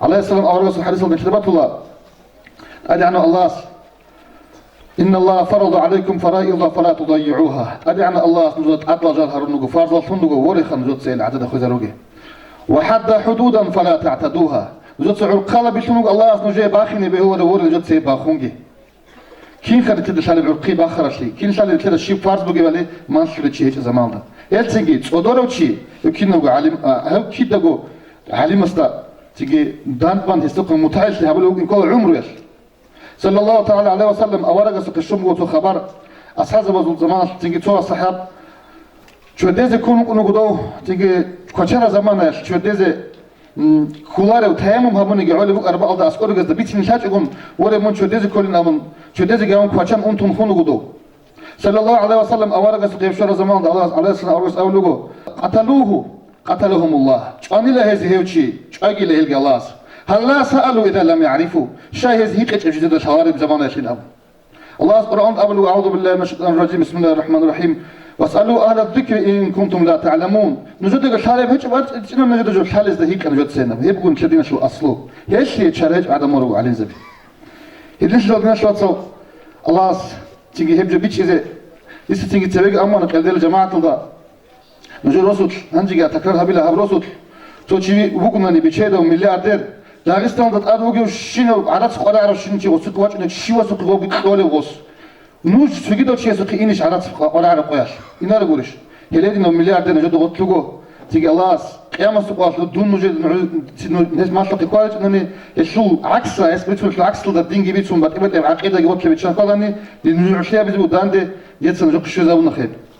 عليه السلام أورث الحديث البشربات الله أدعنا الله إن الله فرض عليكم فرائض فلا تضيعوها أدعنا الله نزود أطلع جالها رنوغو فرض الفندقو ورخا نزود سيل عدد خزروغي وحد حدودا فلا تعتدوها نزود سعر قلب شنوغ الله نجي باخيني بهو دور نزود سيل باخونغي كين خدت تدشالي بعقي باخرشي كين شالي تلا شي فرض بوغي بالي مانشلي تشي زمان ده التنجي تصدروا شي يمكنوا علم هو كيدغو علم استا تيجي دان بان هستق متعش هبلو ان كل عمره يش صلى الله تعالى عليه وسلم اورغ سك الشم وتو خبر اصحاب بزول زمان تيجي تو صحاب شو ديز كونو كونو غدو تيجي كوچرا زمان يش شو ديز كولار تايمم هموني جعل بو اربع ده اسكور غز بيتين شاچغون ور من شو ديز كولين امن شو ديز جاون كوچان انتون خونو غدو صلى الله عليه وسلم اورغ سك يشور زمان الله عليه السلام اورغ اولوغو قتلوه قتلهم الله شاني له هزيوچي چاگي له الگ الله هل سالوا اذا لم يعرفوا شاهز هيك اجدد الشوارب زمان يشينهم الله القران قبل اعوذ بالله من الشيطان الرجيم بسم الله الرحمن الرحيم واسالوا اهل الذكر ان كنتم لا تعلمون نزود الشوارب هيك بعد انا نجد الحالز ده هيك نجد سنه يبقون كدين شو اصله هيش يشرج عدم مرو عليه زبي هيدش لو شو الله تيجي هبج بيتشي لسه تيجي تبقى امانه قال جماعه الله نجور رسول هنجي تكررها بلا هب رسول توشي وقناني بيشيدا وملياردير داغستان دات ادوغي شينو عرس قرا عرس شينجي وسق واچنك شيوا سق غوبي دولي غوس نوج سوغيدو شي سق انيش عرس قرا عرس قياش ينار غورش هليدينو ملياردير نجود غوتلوغو تيجي الله قيامه سقواش دون نجد ناس ما شق قالت انني شو عكس اسبريتو شو عكس ده دينجي بيتسون بقى عقيده غوت كبيتشان قالني دي نجوشيا بيزو داندي يتسن جو شو زاو نخيب